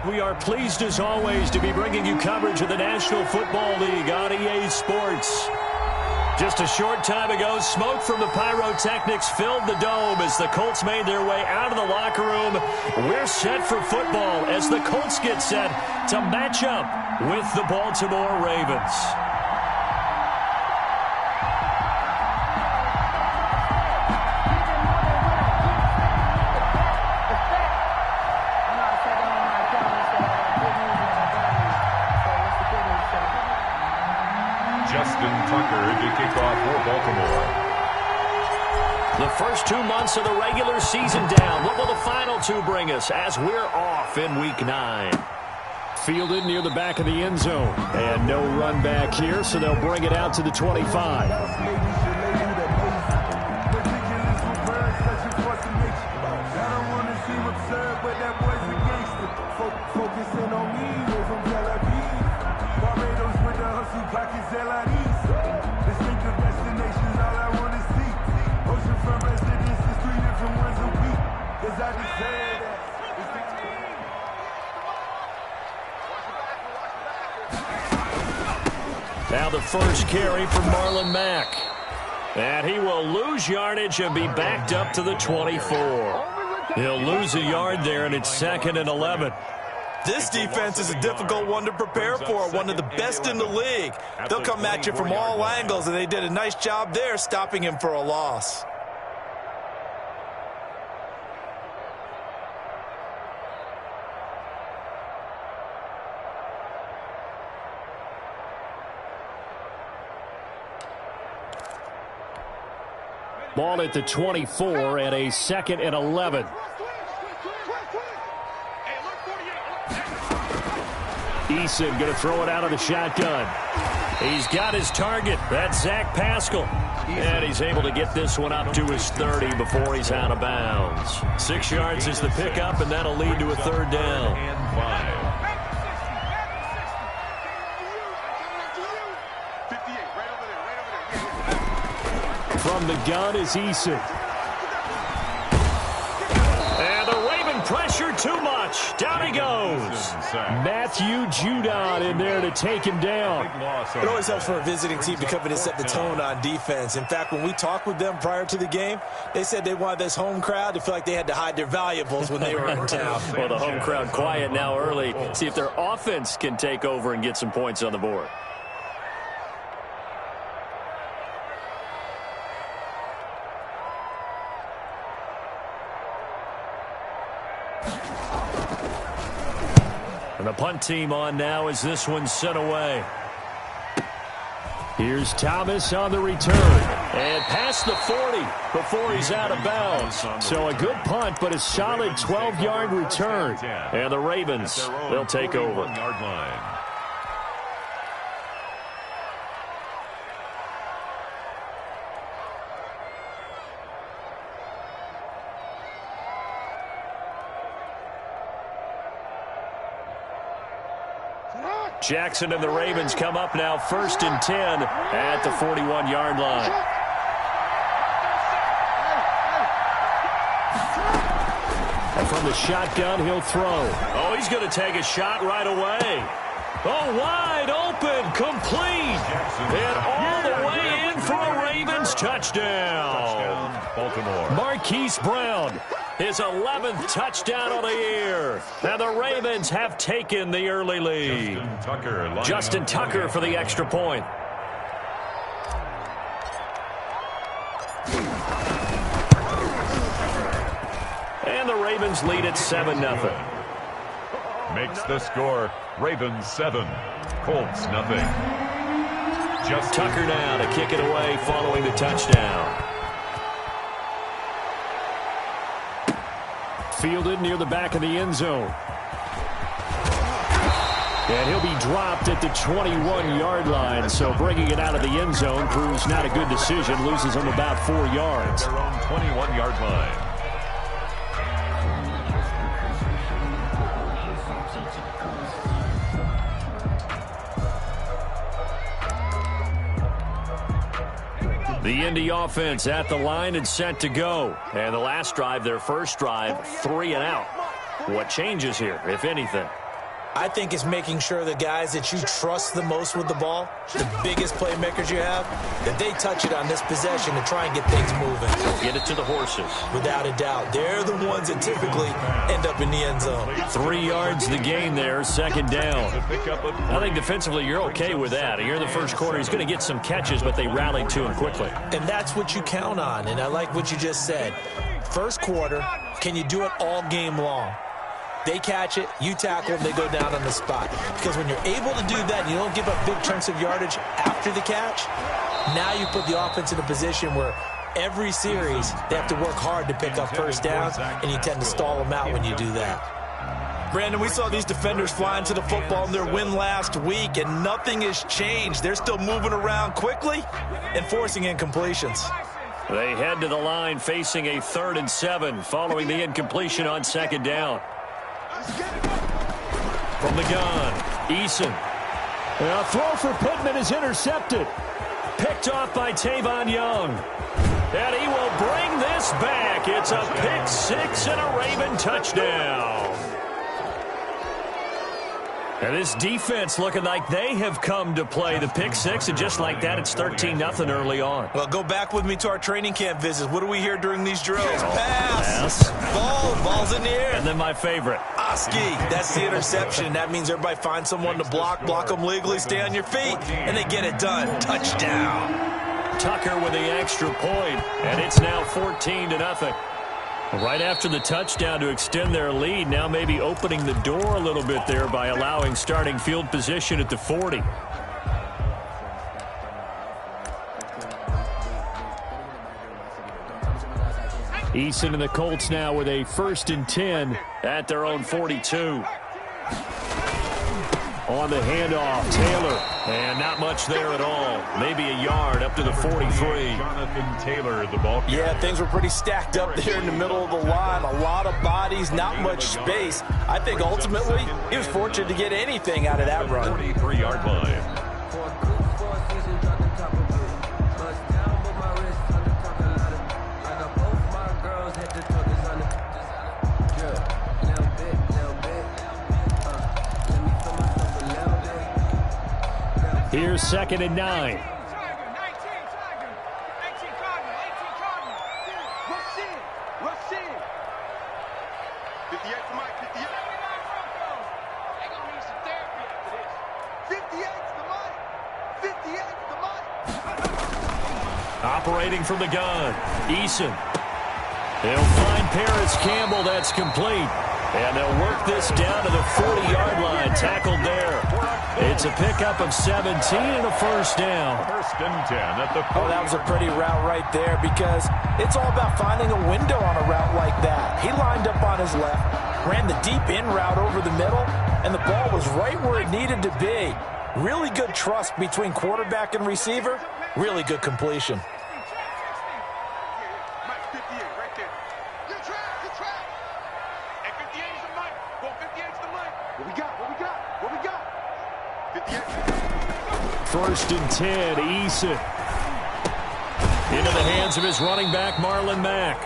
We are pleased as always to be bringing you coverage of the National Football League on EA Sports. Just a short time ago, smoke from the pyrotechnics filled the dome as the Colts made their way out of the locker room. We're set for football as the Colts get set to match up with the Baltimore Ravens. To kick off for Baltimore. The first 2 months of the regular season down. What will the final two bring us as we're off in Week 9? Fielded near the back of the end zone. And no run back here, so they'll bring it out to the 25. Now the first carry from Marlon Mack. And he will lose yardage and be backed up to the 24. He'll lose a yard there, and it's 2nd and 11. This defense is a difficult one to prepare for, one of the best in the league. They'll come at you from all angles, and they did a nice job there stopping him for a loss. Ball at the 24 and a 2nd and 11. Eason going to throw it out of the shotgun. He's got his target. That's Zach Pascal. And he's able to get this one up to his 30 before he's out of bounds. 6 yards is the pickup, and that'll lead to a 3rd down. And 5. From the gun is Eason. And the Raven pressure too much. Down he goes. Matthew Judon in there to take him down. It always helps for a visiting team to come in and set the tone on defense. In fact, when we talked with them prior to the game, they said they wanted this home crowd to feel like they had to hide their valuables when they were in town. Well, the home crowd quiet now early. See if their offense can take over and get some points on the board. And the punt team on now as this one's sent away. Here's Thomas on the return. And past the 40 before he's out of bounds. So a good punt, but a solid 12-yard return. And the Ravens, they'll take over. Yard line. Jackson and the Ravens come up now 1st and 10 at the 41-yard line. And from the shotgun, he'll throw. Oh, he's going to take a shot right away. Oh, wide open, complete. And all the way in for a Ravens touchdown. Baltimore. Marquise Brown, his 11th touchdown of the year. And the Ravens have taken the early lead. Justin Tucker for the extra point. And the Ravens lead at 7-0. Makes the score Ravens 7, Colts nothing. Tucker now to kick it away following the touchdown. Fielded near the back of the end zone. And he'll be dropped at the 21-yard line. So bringing it out of the end zone proves not a good decision. Loses him about 4 yards. Their own 21-yard line. The Indy offense at the line and set to go. And the last drive, their first drive, 3 and out. What changes here, if anything? I think it's making sure the guys that you trust the most with the ball, the biggest playmakers you have, that they touch it on this possession to try and get things moving. Get it to the horses. Without a doubt. They're the ones that typically end up in the end zone. 3 yards the gain there, second down. I think defensively you're okay with that. Here in the first quarter, he's going to get some catches, but they rallied to him quickly. And that's what you count on, and I like what you just said. First quarter, can you do it all game long? They catch it, you tackle them, they go down on the spot. Because when you're able to do that and you don't give up big chunks of yardage after the catch, now you put the offense in a position where every series they have to work hard to pick up first downs, and you tend to stall them out when you do that. Brandon, we saw these defenders flying to the football in their win last week, and nothing has changed. They're still moving around quickly and forcing incompletions. They head to the line facing a 3rd and 7 following the incompletion on second down. From the gun, Eason. A throw for Pittman is intercepted. Picked off by Tavon Young. And he will bring this back. It's a pick 6 and a Raven touchdown. And this defense looking like they have come to play. The pick 6, and just like that, it's 13-0 early on. Well, go back with me to our training camp visits. What do we hear during these drills? Pass. Ball's in the air. And then my favorite. Oski, that's the interception. That means everybody finds someone to block them legally, stay on your feet, and they get it done. Touchdown. Tucker with the extra point, and it's now 14-0. Right after the touchdown to extend their lead, now maybe opening the door a little bit there by allowing starting field position at the 40. Eason and the Colts now with a 1st and 10 at their own 42. On the handoff, Taylor. And not much there at all. Maybe a yard up to the 43. Jonathan Taylor, the ball. Yeah, things were pretty stacked up there in the middle of the line. A lot of bodies, not much space. I think ultimately he was fortunate to get anything out of that run. 43-yard line. Here's 2nd and 9. Operating from the gun, Eason. They'll find Paris Campbell. That's complete. And they'll work this down to the 40-yard line. Tackled there. It's a pickup of 17 and a first down. 1st and 10 at the 40. Oh, that was a pretty route right there, because it's all about finding a window on a route like that. He lined up on his left, ran the deep in route over the middle, and the ball was right where it needed to be. Really good trust between quarterback and receiver. Really good completion. First and 10, Eason. Into the hands of his running back, Marlon Mack.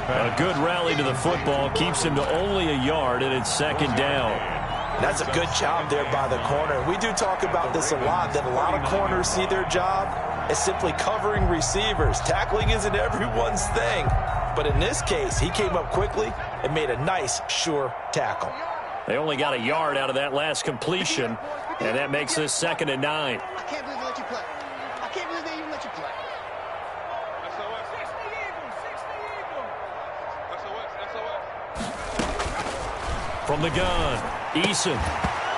A good rally to the football keeps him to only a yard, and it's 2nd down. That's a good job there by the corner. We do talk about this a lot, that a lot of corners see their job as simply covering receivers. Tackling isn't everyone's thing. But in this case, he came up quickly and made a nice, sure tackle. They only got a yard out of that last completion, and that makes this 2nd and 9. I can't believe they let you play. I can't believe they even let you play. From the gun, Eason.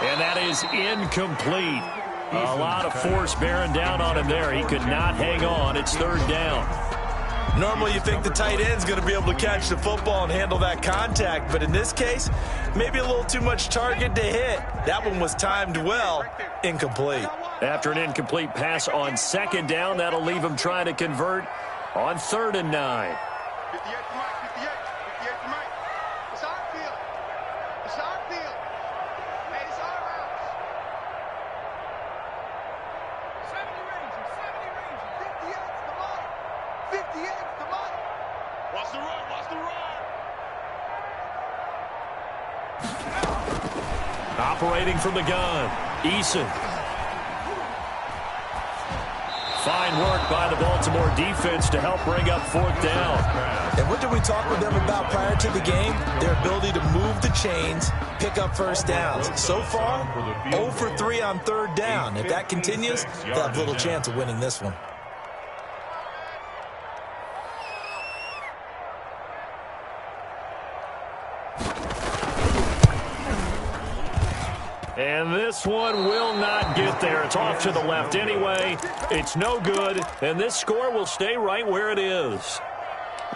And that is incomplete. A lot of force bearing down on him there. He could not hang on. It's 3rd down. Normally you think the tight end's going to be able to catch the football and handle that contact, but in this case, maybe a little too much target to hit. That one was timed well. Incomplete. After an incomplete pass on 2nd down, that'll leave him trying to convert on 3rd and 9. Operating from the gun, Eason. Fine work by the Baltimore defense to help bring up 4th down. And what did we talk with them about prior to the game? Their ability to move the chains, pick up first downs. So far, 0 for 3 on 3rd down. If that continues, they'll have little chance of winning this one. And this one will not get there. It's off to the left anyway. It's no good, and this score will stay right where it is.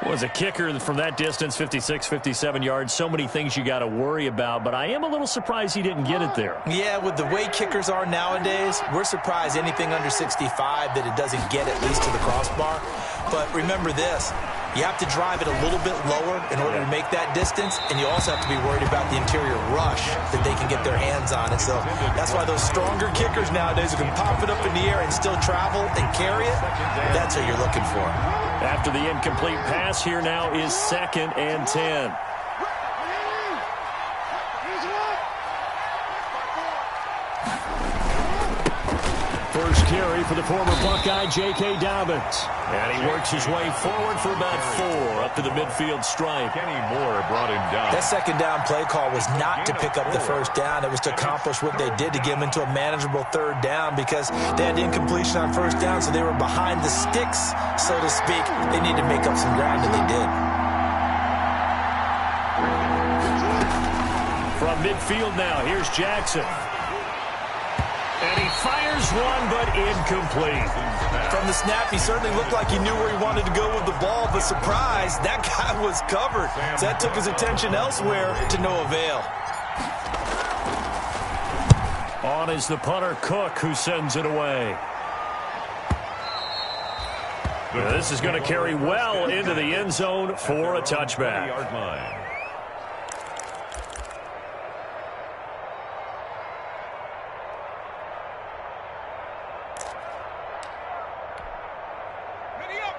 Was a kicker from that distance, 56, 57 yards. So many things you got to worry about, but I am a little surprised he didn't get it there. Yeah, with the way kickers are nowadays, we're surprised anything under 65 that it doesn't get at least to the crossbar. But remember this, you have to drive it a little bit lower in order to make that distance, and you also have to be worried about the interior rush that they can get their hands on it. So that's why those stronger kickers nowadays who can pop it up in the air and still travel and carry it, that's what you're looking for. After the incomplete pass, here now is 2nd and 10. First carry for the former Buckeye, J.K. Dobbins. And he works his way forward for about 4 up to the midfield stripe. Kenny Moore brought him down. That 2nd down play call was not to pick up the first down. It was to accomplish what they did to get him into a manageable 3rd down because they had incompletion on 1st down, so they were behind the sticks, so to speak. They needed to make up some ground, and they did. From midfield now, here's Jackson. And he fires one, but incomplete. From the snap, he certainly looked like he knew where he wanted to go with the ball, but surprise, that guy was covered. So that took his attention elsewhere to no avail. On is the punter, Cook, who sends it away. This is going to carry well into the end zone for a touchback. Yard line.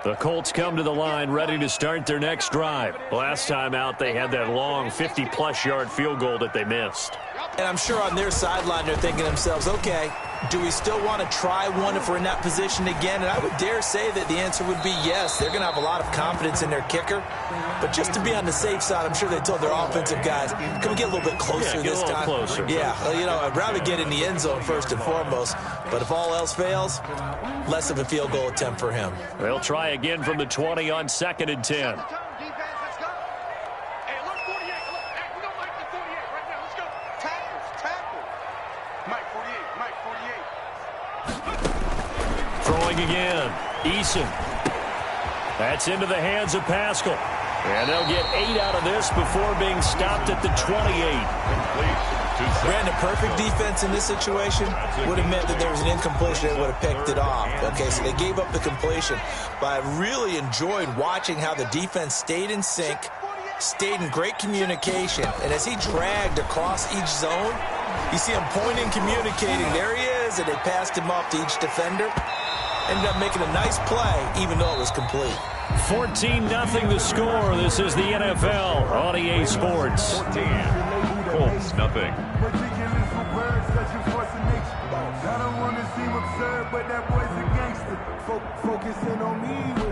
The Colts come to the line ready to start their next drive. Last time out, they had that long 50-plus yard field goal that they missed. And I'm sure on their sideline they're thinking to themselves, okay, do we still want to try one if we're in that position again? And I would dare say that the answer would be yes. They're going to have a lot of confidence in their kicker. But just to be on the safe side, I'm sure they told their offensive guys, can we get a little bit closer this time? Closer. Yeah, well, you know, I'd rather get in the end zone first and foremost. But if all else fails, less of a field goal attempt for him. They'll try again from the 20 on 2nd and 10. Throwing again, Eason. That's into the hands of Pascal. And they'll get 8 out of this before being stopped at the 28. Brandon, perfect defense in this situation would have meant that there was an incompletion that would have picked it off. Okay, so they gave up the completion. But I really enjoyed watching how the defense stayed in sync, stayed in great communication. And as he dragged across each zone, you see him pointing, communicating. There he is, and they passed him off to each defender. Ended up making a nice play, even though it was complete. 14-0 the score. This is the NFL on EA Sports. 14. Colts, nothing.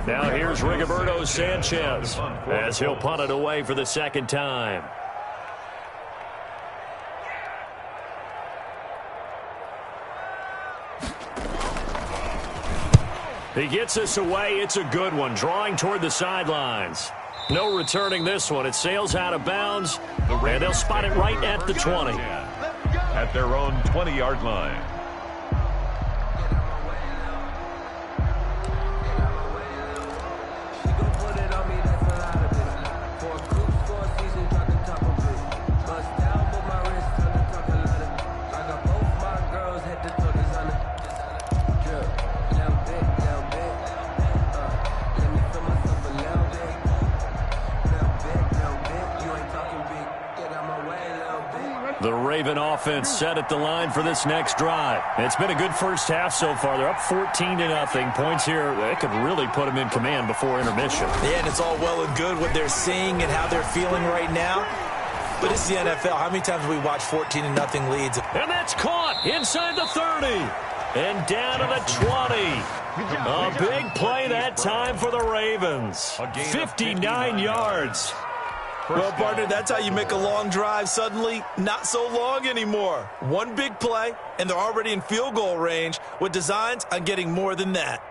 Now here's Rigoberto Sanchez as he'll punt it away for the 2nd time. He gets us away. It's a good one. Drawing toward the sidelines. No returning this one. It sails out of bounds, and they'll spot it right at the 20. At their own 20-yard line. The Raven offense set at the line for this next drive. It's been a good first half so far. They're up 14-0. Points here, they could really put them in command before intermission. Yeah, and it's all well and good what they're seeing and how they're feeling right now. But it's the NFL. How many times have we watched 14-0 leads? And that's caught inside the 30. And down to the 20. A big play that time for the Ravens. 59 yards. Well, partner, that's how you make a long drive suddenly not so long anymore. One big play, and they're already in field goal range with designs on getting more than that.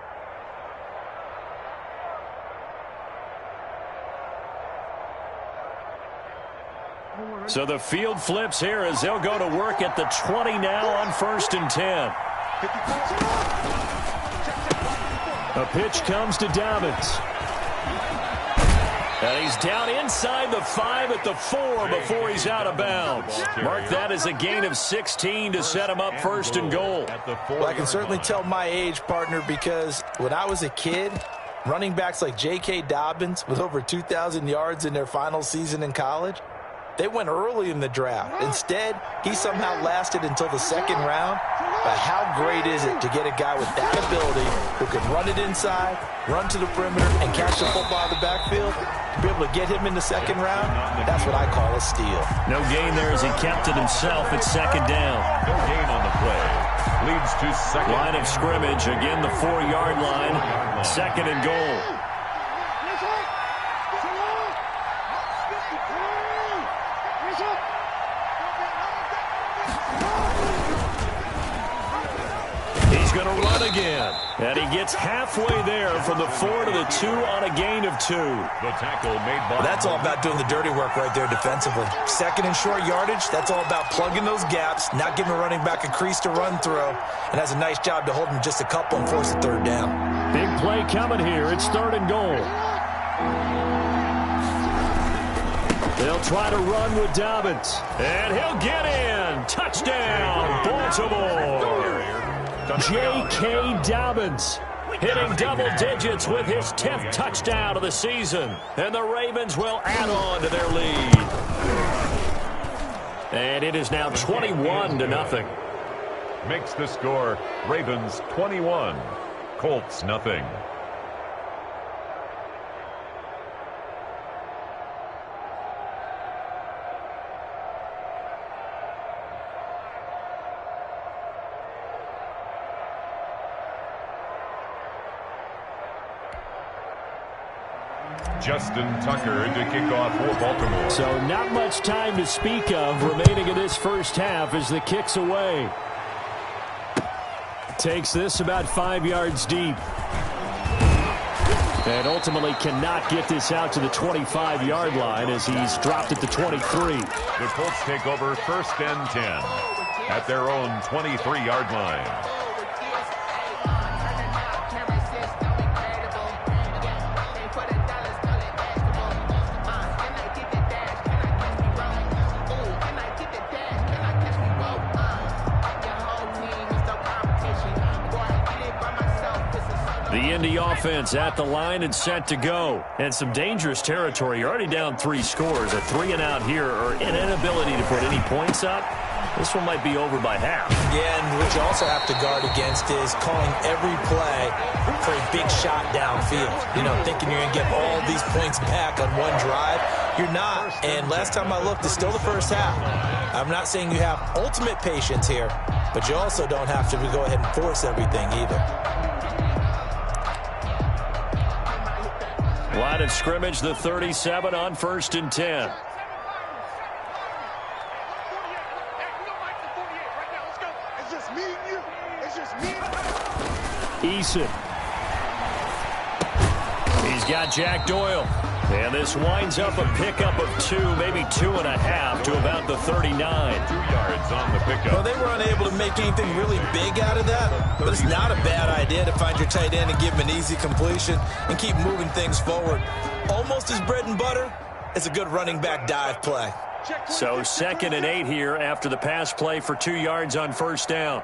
So the field flips here as they'll go to work at the 20 now on 1st and 10. A pitch comes to Dobbins. And he's down inside the 5 at the 4 before he's out of bounds. Mark that as a gain of 16 to set him up 1st and goal. Well, I can certainly tell my age, partner, because when I was a kid, running backs like J.K. Dobbins with over 2,000 yards in their final season in college, they went early in the draft. Instead, he somehow lasted until the 2nd round. But how great is it to get a guy with that ability who can run it inside, run to the perimeter, and catch the football in the backfield? To be able to get him in the 2nd round, that's what I call a steal. No gain there as he kept it himself at 2nd down. No gain on the play. Leads to second. Line of scrimmage, again the 4-yard line. 2nd and goal. Going to run again. And he gets halfway there from the 4 to the 2 on a gain of 2. The tackle made by... That's all about doing the dirty work right there defensively. 2nd and short yardage, that's all about plugging those gaps, not giving a running back a crease to run through, and has a nice job to hold him just a couple and force a 3rd down. Big play coming here. It's 3rd and goal. They'll try to run with Dobbins. And he'll get in. Touchdown, Baltimore. J.K. Dobbins hitting double digits with his 10th touchdown of the season. And the Ravens will add on to their lead. And it is now 21-0. Makes the score Ravens 21, Colts nothing. Justin Tucker to kick off for Baltimore. So not much time to speak of remaining in this first half as the kick's away. Takes this about 5 yards deep. And ultimately cannot get this out to the 25-yard line as he's dropped at the 23. The Colts take over 1st and 10 at their own 23-yard line. The Indy offense at the line and set to go. And some dangerous territory. You're already down 3 scores. A 3-and-out here or an inability to put any points up. This one might be over by half. Yeah, and what you also have to guard against is calling every play for a big shot downfield. You know, thinking you're going to get all these points back on one drive. You're not. And last time I looked, it's still the first half. I'm not saying you have ultimate patience here, but you also don't have to go ahead and force everything either. Line of scrimmage, the 37 on 1st and 10. Eason. He's got Jack Doyle. And this winds up a pickup of 2, maybe 2.5 to about the 39. 2 yards on the pickup. Well, they were unable to make anything really big out of that, but it's not a bad idea to find your tight end and give him an easy completion and keep moving things forward. Almost as bread and butter as a good running back dive play. So 2nd and 8 here after the pass play for 2 yards on 1st down.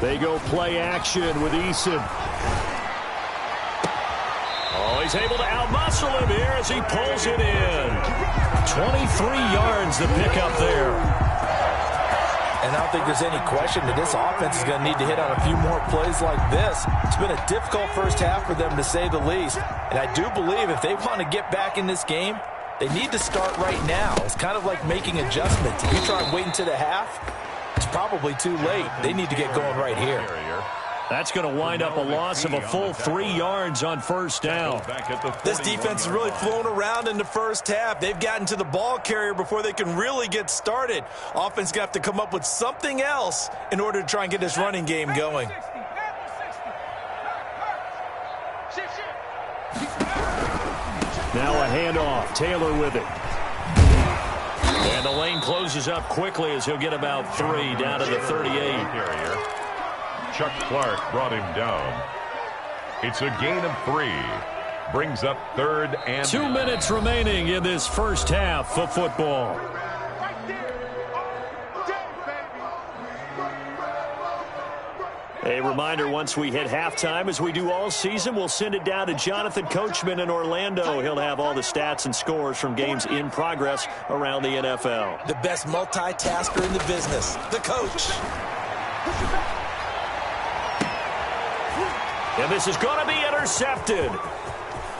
They go play action with Eason. Oh, he's able to outmuscle him here as he pulls it in. 23 yards to pick up there. And I don't think there's any question that this offense is going to need to hit on a few more plays like this. It's been a difficult first half for them, to say the least. And I do believe if they want to get back in this game, they need to start right now. It's kind of like making adjustments. If you try and wait until the half, it's probably too late. They need to get going right here. That's going to wind up a loss of a full 3 yards on first down. This defense is really flown around in the first half. They've gotten to the ball carrier before they can really get started. Offense going to have to come up with something else in order to try and get this running game going. Now a handoff. Taylor with it. And the lane closes up quickly as he'll get about 3 down to the 38. Chuck Clark brought him down. It's a gain of 3. Brings up 3rd and 2 minutes remaining in this first half of football. A reminder, once we hit halftime, as we do all season, we'll send it down to Jonathan Coachman in Orlando. He'll have all the stats and scores from games in progress around the NFL. The best multitasker in the business, the coach. And this is going to be intercepted.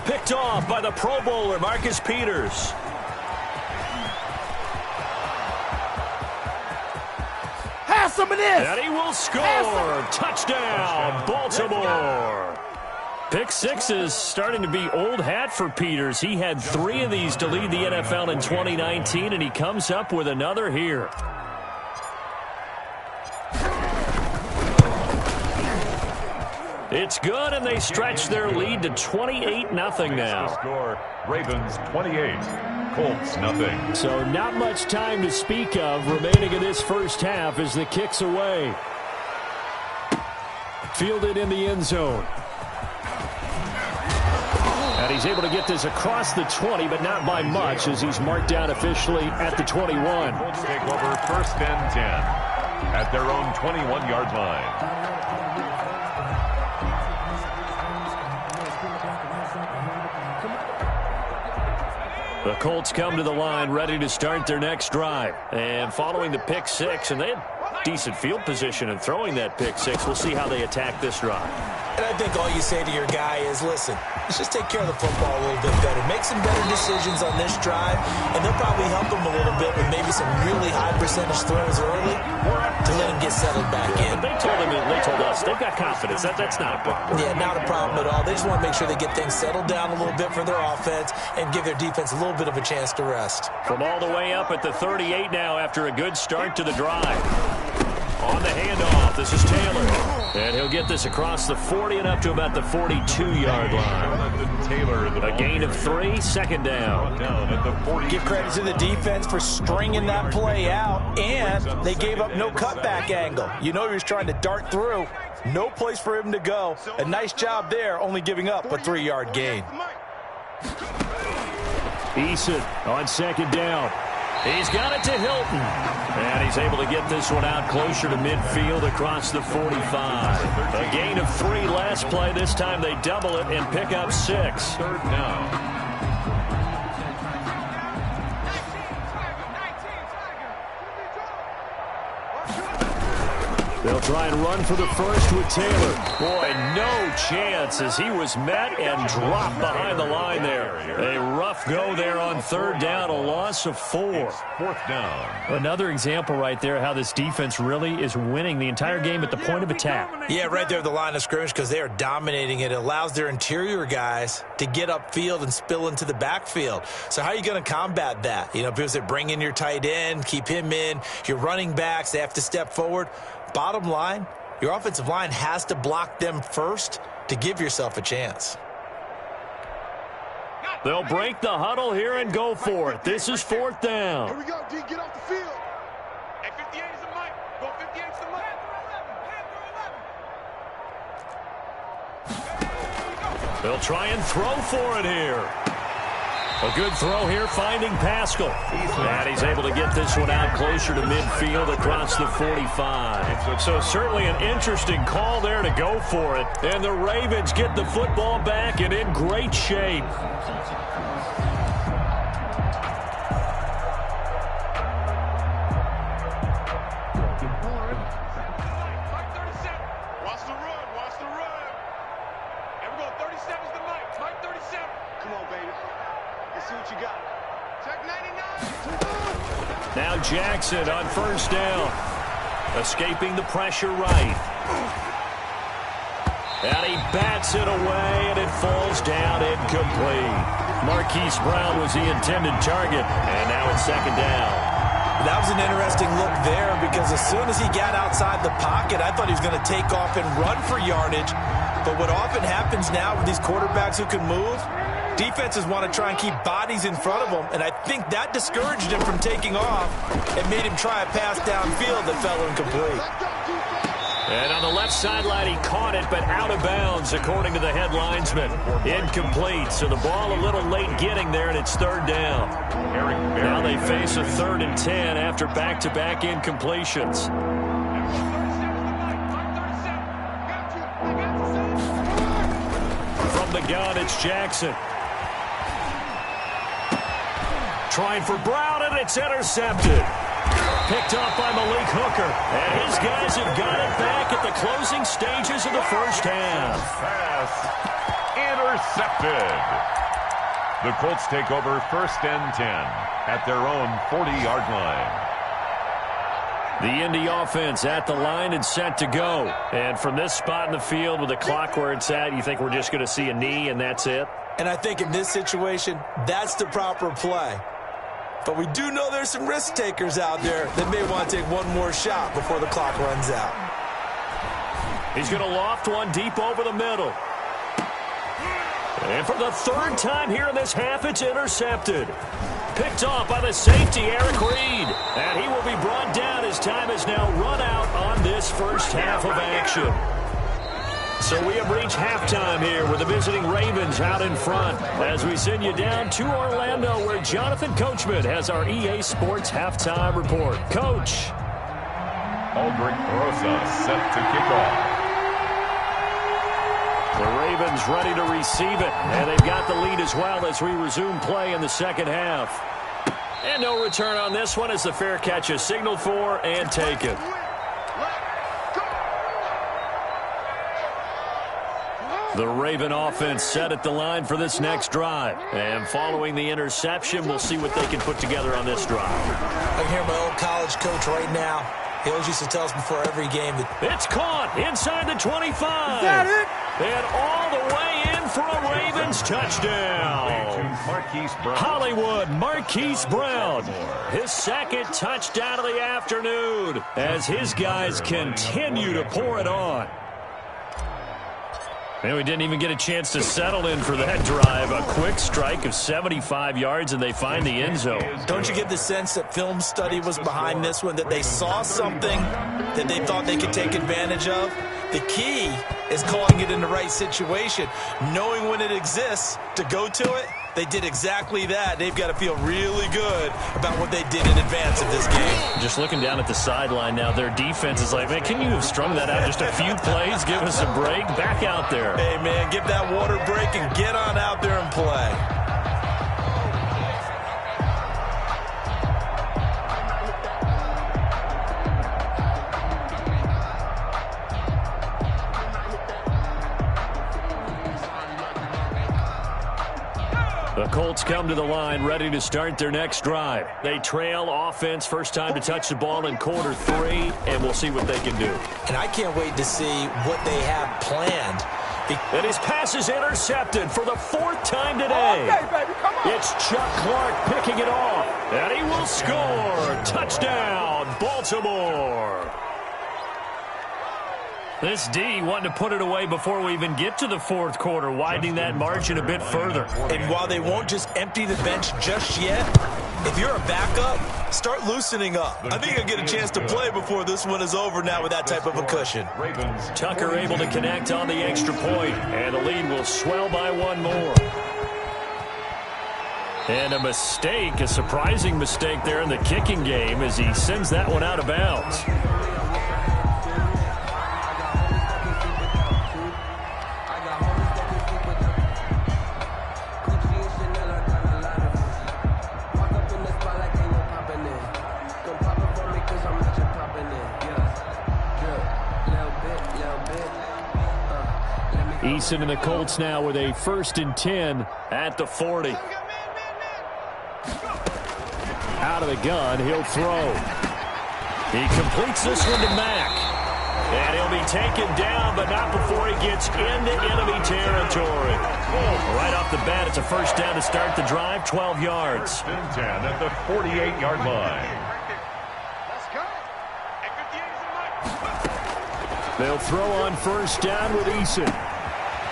Picked off by the Pro Bowler, Marcus Peters. Have some of this. And he will score. Touchdown, Baltimore. Pick 6 is starting to be old hat for Peters. He had 3 of these to lead the NFL in 2019, and he comes up with another here. It's good, and they stretch their lead to 28-0 now. Score, Ravens 28, Colts nothing. So not much time to speak of remaining in this first half as the kick's away. Fielded in the end zone. And he's able to get this across the 20, but not by much, as he's marked down officially at the 21. Colts take over 1st and 10 at their own 21-yard line. The Colts come to the line ready to start their next drive. And following the pick 6, and they had decent field position in throwing that pick 6. We'll see how they attack this drive. And I think all you say to your guy is, listen, let's just take care of the football a little bit better. Make some better decisions on this drive, and they'll probably help him a little bit with maybe some really high percentage throws early to let him get settled back in. But they told us they've got confidence. That's not a problem. Yeah, not a problem at all. They just want to make sure they get things settled down a little bit for their offense and give their defense a little bit of a chance to rest. From all the way up at the 38 now after a good start to the drive. On the handoff, this is Taylor. And he'll get this across the 40 and up to about the 42-yard line. A gain of 3, 2nd down. Give credit to the defense for stringing that play out, and they gave up no cutback angle. You know he was trying to dart through. No place for him to go. A nice job there, only giving up a 3-yard gain. Eason on 2nd down. He's got it to Hilton. And he's able to get this one out closer to midfield across the 45. A gain of 3 last play. This time they double it and pick up 6. 3rd down. They'll try and run for the first with Taylor. Boy, no chance as he was met and dropped behind the line there. A rough go there on 3rd down, a loss of 4. 4th down. Another example right there how this defense really is winning the entire game at the point of attack. Yeah, right there at the line of scrimmage because they are dominating it. It allows their interior guys to get upfield and spill into the backfield. So how are you going to combat that? You know, because they bring in your tight end, keep him in. Your running backs, they have to step forward. Bottom line, your offensive line has to block them first to give yourself a chance. They'll break the huddle here and go for it. This is 4th down. Here we go, D. Get off the field. Hey, 58 is the mic. Go 58 is the mic. They'll try and throw for it here. A good throw here, finding Pascal. And he's able to get this one out closer to midfield across the 45. So certainly an interesting call there to go for it. And the Ravens get the football back and in great shape. Now Jackson on first down. Escaping the pressure right. And he bats it away, and it falls down incomplete. Marquise Brown was the intended target, and now it's second down. That was an interesting look there because as soon as he got outside the pocket, I thought he was going to take off and run for yardage. But what often happens now with these quarterbacks who can move, defenses want to try and keep bodies in front of them, and I think that discouraged him from taking off and made him try a pass downfield that fell incomplete. And on the left sideline, he caught it, but out of bounds, according to the head linesman. Incomplete, so the ball a little late getting there, and it's third down. Now they face a 3rd and 10 after back-to-back incompletions. From the gun, it's Jackson. Trying for Brown, and it's intercepted. Picked off by Malik Hooker. And his guys have got it back at the closing stages of the first half. Pass intercepted. The Colts take over 1st and 10 at their own 40-yard line. The Indy offense at the line and set to go. And from this spot in the field with the clock where it's at, you think we're just going to see a knee and that's it? And I think in this situation, that's the proper play. But we do know there's some risk takers out there that may want to take one more shot before the clock runs out. He's going to loft one deep over the middle. And for the 3rd time here in this half, it's intercepted. Picked off by the safety, Eric Reed. And he will be brought down as time has now run out on this first half of action. So we have reached halftime here with the visiting Ravens out in front as we send you down to Orlando where Jonathan Coachman has our EA Sports halftime report. Coach. Aldrich Rosa set to kick off. The Ravens ready to receive it, and they've got the lead as well as we resume play in the second half. And no return on this one as the fair catch is signaled for and taken. The Raven offense set at the line for this next drive. And following the interception, we'll see what they can put together on this drive. I can hear my old college coach right now. He always used to tell us before every game that it's caught inside the 25. Is that it? And all the way in for a Ravens touchdown. Hollywood Marquise Brown. His 2nd touchdown of the afternoon as his guys continue to pour it on. And we didn't even get a chance to settle in for that drive. A quick strike of 75 yards, and they find the end zone. Don't you get the sense that film study was behind this one, that they saw something that they thought they could take advantage of? The key is calling it in the right situation, knowing when it exists to go to it. They did exactly that. They've got to feel really good about what they did in advance of this game. Just looking down at the sideline now, their defense is like, man, can you have strung that out just a few plays? Give us a break. Back out there. Hey, man, give that water break and get on out there and play. The Colts come to the line ready to start their next drive. They trail offense, first time to touch the ball in quarter 3, and we'll see what they can do. And I can't wait to see what they have planned. And his pass is intercepted for the 4th time today. Okay, baby, come on. It's Chuck Clark picking it off, and he will score. Touchdown, Baltimore. This D wanted to put it away before we even get to the 4th quarter, widening that margin a bit further. And while they won't just empty the bench just yet, if you're a backup, start loosening up. I think you'll get a chance to play before this one is over now with that type of a cushion. Tucker able to connect on the extra point, and the lead will swell by 1 more. And a mistake, a surprising mistake there in the kicking game as he sends that one out of bounds. Eason and the Colts now with a 1st and 10 at the 40. Out of the gun, he'll throw. He completes this one to Mack. And he'll be taken down, but not before he gets into enemy territory. Right off the bat, it's a first down to start the drive, 12 yards. 10 at the 48-yard line. They'll throw on first down with Eason.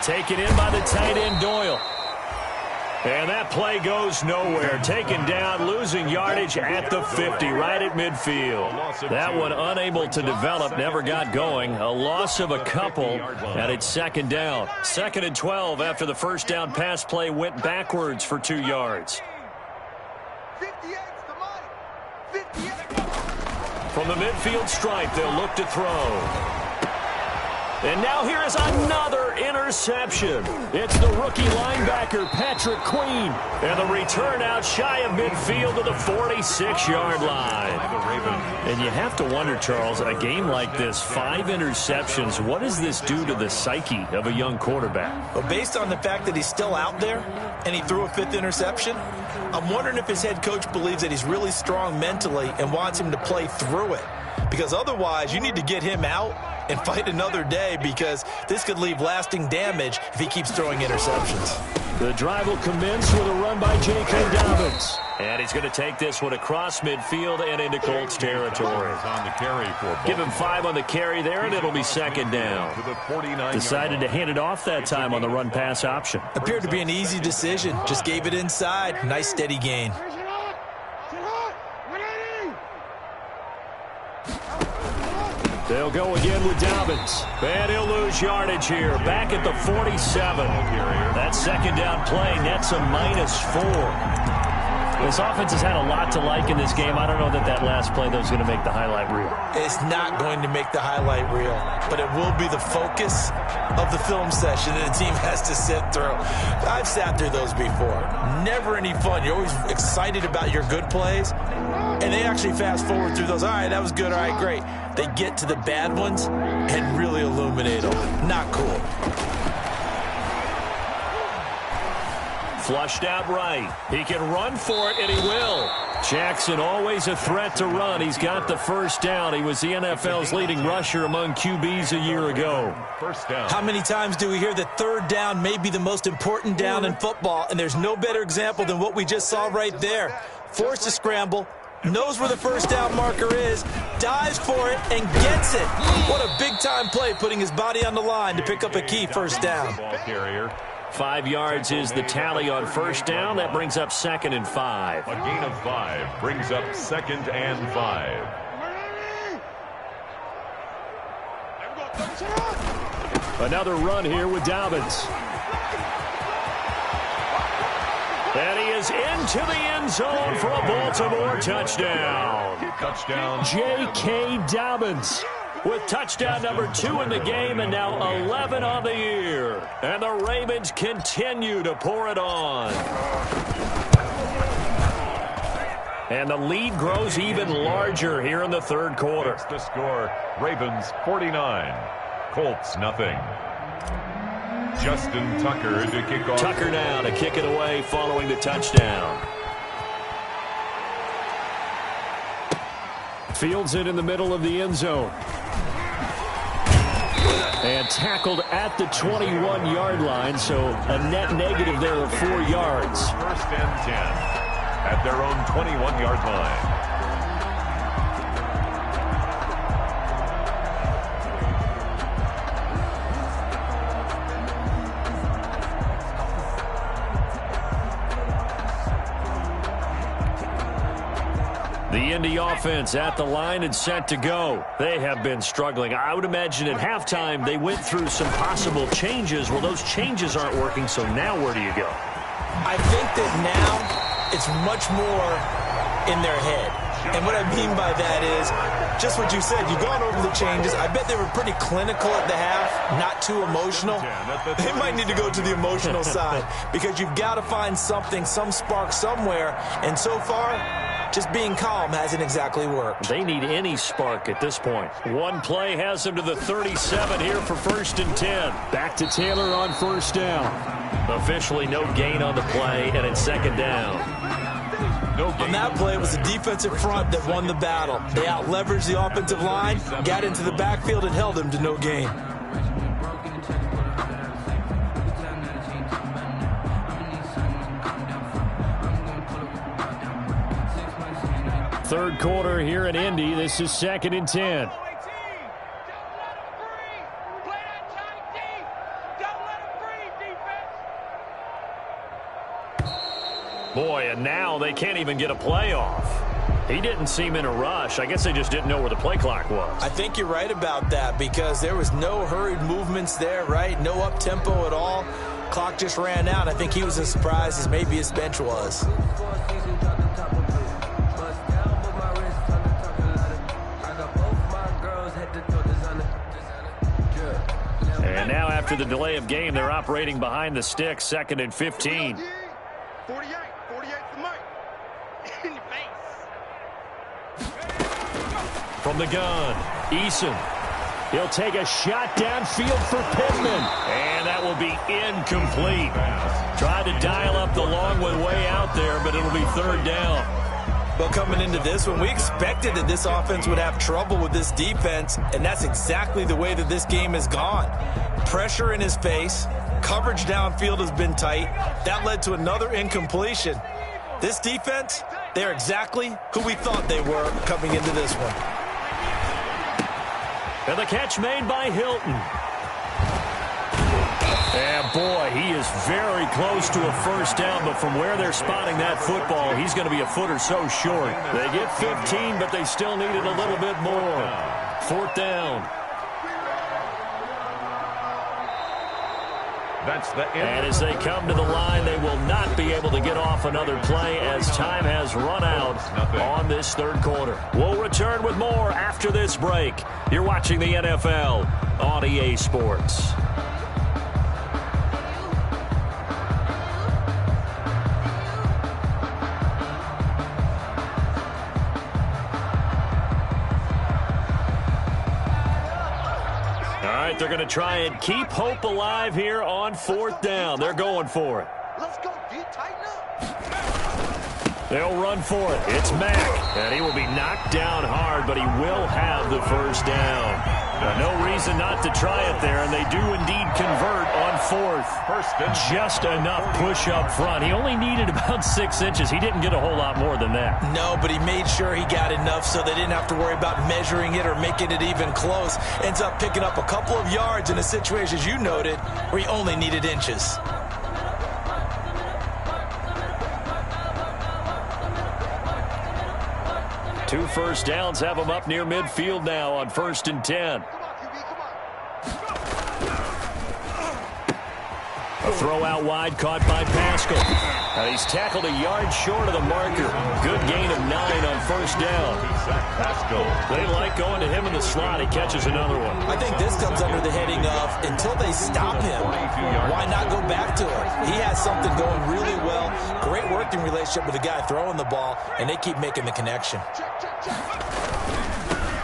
Taken in by the tight end, Doyle. And that play goes nowhere. Taken down, losing yardage at the 50, right at midfield. That one unable to develop, never got going. A loss of a couple, and it's second down. 2nd and 12 after the first down pass play went backwards for 2 yards. 58's the money. 58. From the midfield stripe, they'll look to throw. And now here is another interception. It's the rookie linebacker, Patrick Queen. And the return out shy of midfield to the 46-yard line. And you have to wonder, Charles, a game like this, 5 interceptions, what does this do to the psyche of a young quarterback? Well, based on the fact that he's still out there and he threw a 5th interception, I'm wondering if his head coach believes that he's really strong mentally and wants him to play through it. Because otherwise, you need to get him out and fight another day, because this could leave lasting damage if he keeps throwing interceptions. The drive will commence with a run by J.K. Dobbins. And he's going to take this one across midfield and into Colts territory. On the carry for Give him 5 on the carry there, and it'll be second down. to the 49. Decided to hand it off that time on the run-pass option. Appeared to be an easy decision. Just gave it inside. Nice steady gain. They'll go again with Dobbins. And he'll lose yardage here. Back at the 47. That second down play nets a -4. This offense has had a lot to like in this game. I don't know that last play, though, is going to make the highlight reel. It's not going to make the highlight reel, but it will be the focus of the film session that the team has to sit through. I've sat through those before. Never any fun. You're always excited about your good plays, and they actually fast forward through those. All right, that was good. All right, great. They get to the bad ones and really illuminate them. Not cool. Flushed out right. He can run for it, and he will. Jackson always a threat to run. He's got the first down. He was the NFL's leading rusher among QBs a year ago. First down. How many times do we hear that third down may be the most important down in football, and there's no better example than what we just saw right there. Forced to scramble, knows where the first down marker is, dives for it, and gets it. What a big-time play, putting his body on the line to pick up a key first down. Ball carrier. 5 yards is the tally on first down. That brings up 2nd and 5. A gain of 5 brings up 2nd and 5. Another run here with Dobbins. And he is into the end zone for a Baltimore touchdown. Touchdown. J.K. Dobbins with touchdown number 2 in the game, and now 11 on the year. And the Ravens continue to pour it on. And the lead grows even larger here in the third quarter. That's the score. Ravens 49. Colts nothing. Justin Tucker to kick off. Tucker now to kick it away following the touchdown. Fields it in the middle of the end zone. And tackled at the 21-yard line, so a net negative there of 4 yards. First and 10 at their own 21-yard line. The Indy offense at the line and set to go. They have been struggling. I would imagine at halftime they went through some possible changes. Well, those changes aren't working, so now where do you go? I think that now it's much more in their head. And what I mean by that is just what you said. You've gone over the changes. I bet they were pretty clinical at the half, not too emotional. They might need to go to the emotional side because you've got to find something, some spark somewhere. And so far, just being calm hasn't exactly worked. They need any spark at this point. One play has them to the 37 here for 1st and 10. Back to Taylor on first down. Officially no gain on the play, and it's 2nd down. no gain. On that play, it was the defensive front that won the battle. They out-leveraged the offensive line, got into the backfield, and held him to no gain. Third quarter here in Indy. This is 2nd and 10. Boy, and now they can't even get a play off. He didn't seem in a rush. I guess they just didn't know where the play clock was. I think you're right about that because there was no hurried movements there, right? No up-tempo at all. Clock just ran out. I think he was as surprised as maybe his bench was. And now after the delay of game, they're operating behind the sticks, 2nd and 15. 48 for Mike. In your face. From the gun, Eason. He'll take a shot downfield for Pittman. And that will be incomplete. Tried to dial up the long one way out there, but it'll be 3rd down. Well, coming into this one, we expected that this offense would have trouble with this defense, and that's exactly the way that this game has gone. Pressure in his face. Coverage downfield has been tight. That led to another incompletion. This defense, they're exactly who we thought they were coming into this one. And the catch made by Hilton. And boy, he is very close to a 1st down, but from where they're spotting that football, he's going to be a foot or so short. They get 15, but they still needed a little bit more. 4th down. That's the end. And as they come to the line, they will not be able to get off another play as time has run out on this 3rd quarter. We'll return with more after this break. You're watching the NFL on EA Sports. They're going to try and keep hope alive here on 4th down. They're going for it. Let's go, D. Tighten up. They'll run for it. It's Mack, and he will be knocked down hard, but he will have the 1st down. No reason not to try it there, and they do indeed convert on 4th. Just enough push up front. He only needed about 6 inches. He didn't get a whole lot more than that. No, but he made sure he got enough so they didn't have to worry about measuring it or making it even close. Ends up picking up a couple of yards in a situation, as you noted, where he only needed inches. Two 1st downs have him up near midfield now on 1st and 10. A throw out wide caught by Pascal. He's tackled a yard short of the marker. Good gain of 9 on 1st down. They like going to him in the slot. He catches another one. I think this comes under the heading of until they stop him, why not go back to him? He has something going really well. Great working relationship with the guy throwing the ball, and they keep making the connection.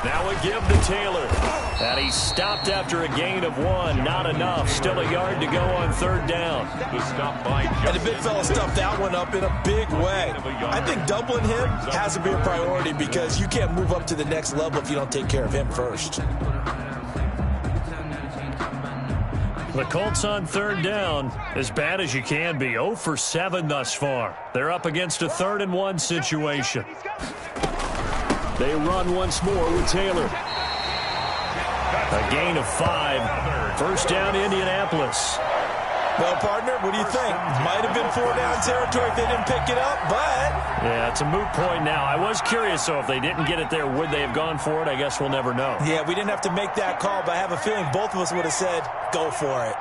Now a give to Taylor. And he stopped after a gain of 1. Not enough. Still a yard to go on 3rd down. And the big fella stuffed that one up in a big way. I think doubling him has to be a priority because you can't move up to the next level if you don't take care of him first. The Colts on 3rd down, as bad as you can be. 0 for 7 thus far. They're up against a 3rd and 1 situation. They run once more with Taylor. A gain of 5. 1st down, Indianapolis. Well, partner, what do you think? Might have been 4 down territory if they didn't pick it up, but... Yeah, it's a moot point now. I was curious, so if they didn't get it there, would they have gone for it? I guess we'll never know. Yeah, we didn't have to make that call, but I have a feeling both of us would have said, go for it.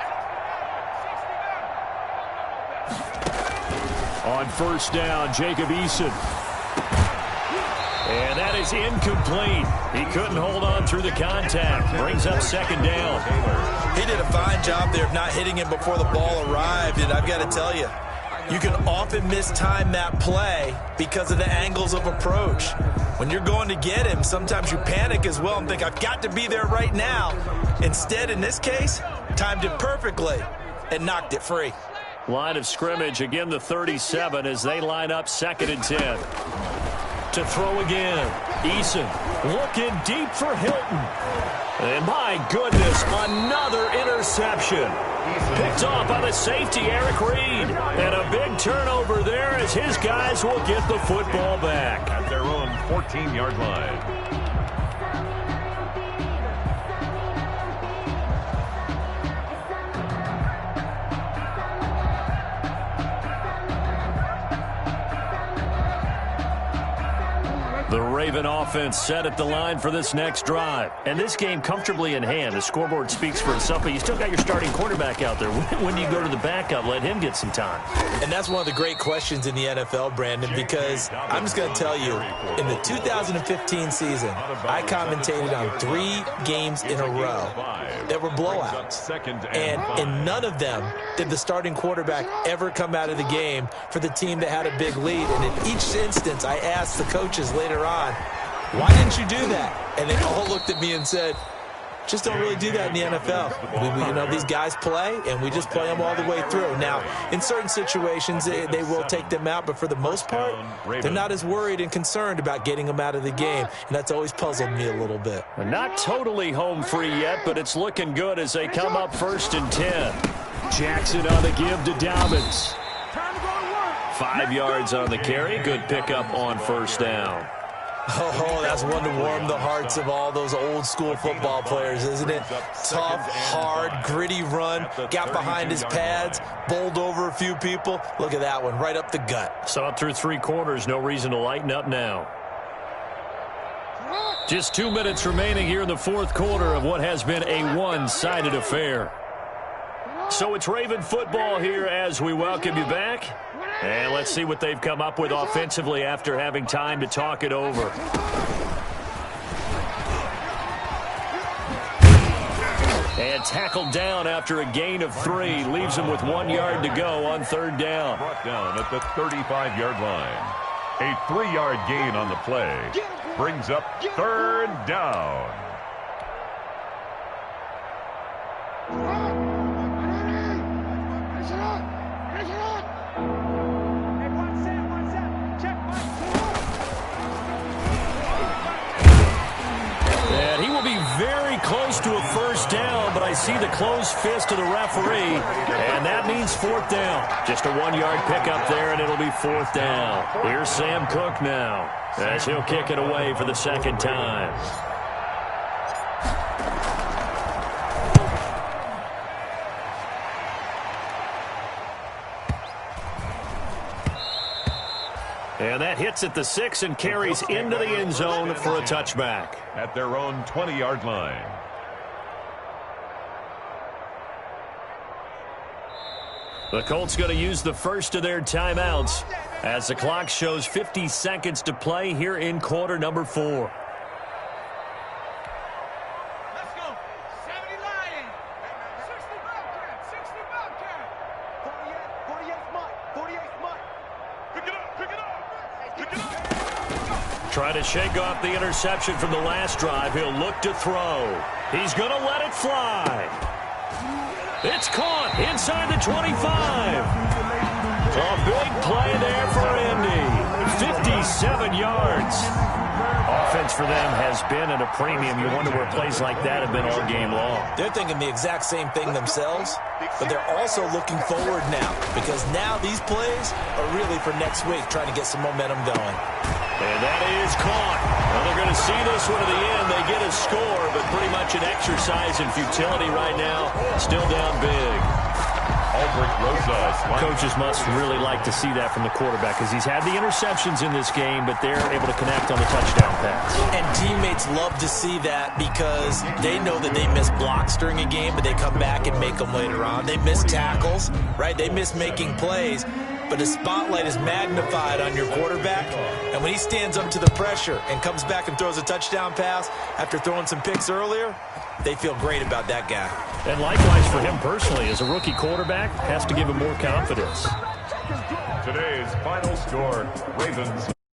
On 1st down, Jacob Eason. And that is incomplete. He couldn't hold on through the contact. Brings up 2nd down. He did a fine job there of not hitting him before the ball arrived, and I've got to tell you, you can often mistime that play because of the angles of approach. When you're going to get him, sometimes you panic as well and think, I've got to be there right now. Instead, in this case, timed it perfectly and knocked it free. Line of scrimmage, again the 37 as they line up 2nd and 10. To throw again. Eason looking deep for Hilton. And my goodness, another interception. Picked off by the safety, Eric Reed. And a big turnover there as his guys will get the football back. At their own 14-yard line. The Raven offense set at the line for this next drive. And this game comfortably in hand. The scoreboard speaks for itself, but you still got your starting quarterback out there. When do you go to the backup? Let him get some time. And that's one of the great questions in the NFL, Brandon, because I'm just going to tell you, in the 2015 season, I commentated on 3 games in a row that were blowouts. And in none of them did the starting quarterback ever come out of the game for the team that had a big lead. And in each instance, I asked the coaches later on, why didn't you do that? And they all looked at me and said, just don't really do that in the NFL. These guys play, and we just play them all the way through. Now, in certain situations, they will take them out, but for the most part, they're not as worried and concerned about getting them out of the game, and that's always puzzled me a little bit. Not totally home free yet, but it's looking good as they come up 1st and 10. Jackson on the give to Dobbins. 5 yards on the carry. Good pickup on 1st down. Oh, that's one to warm the hearts of all those old-school football players, isn't it? Tough, hard, gritty run, got behind his pads, bowled over a few people. Look at that one, right up the gut. Saw it through 3 quarters, no reason to lighten up now. Just 2 minutes remaining here in the 4th quarter of what has been a one-sided affair. So it's Raven football here as we welcome you back. And let's see what they've come up with offensively after having time to talk it over. And tackled down after a gain of 3. Leaves him with 1 yard to go on 3rd down. Brought down at the 35-yard line. A 3-yard gain on the play. Brings up 3rd down. And he will be very close to a 1st down, but I see the closed fist of the referee, and that means 4th down. Just a 1-yard pickup there, and it'll be 4th down. Here's Sam Cook now as he'll kick it away for the 2nd time. And that hits at the 6 and carries into the end zone for a touchback. At their own 20-yard line. The Colts going to use the first of their timeouts as the clock shows 50 seconds to play here in quarter number 4. Trying to shake off the interception from the last drive. He'll look to throw. He's going to let it fly. It's caught inside the 25. A big play there for Indy. 57 yards. Offense for them has been at a premium. You wonder where plays like that have been all game long. They're thinking the exact same thing themselves, but they're also looking forward now because now these plays are really for next week, trying to get some momentum going. And that is caught. Well, they're going to see this one to the end. They get a score, but pretty much an exercise in futility right now. Still down big. Coaches must really like to see that from the quarterback because he's had the interceptions in this game, but they're able to connect on the touchdown pass. And teammates love to see that because they know that they miss blocks during a game, but they come back and make them later on. They miss tackles, right? They miss making plays. But the spotlight is magnified on your quarterback, and when he stands up to the pressure and comes back and throws a touchdown pass after throwing some picks earlier, they feel great about that guy. And likewise for him personally, as a rookie quarterback, has to give him more confidence. Today's final score, Ravens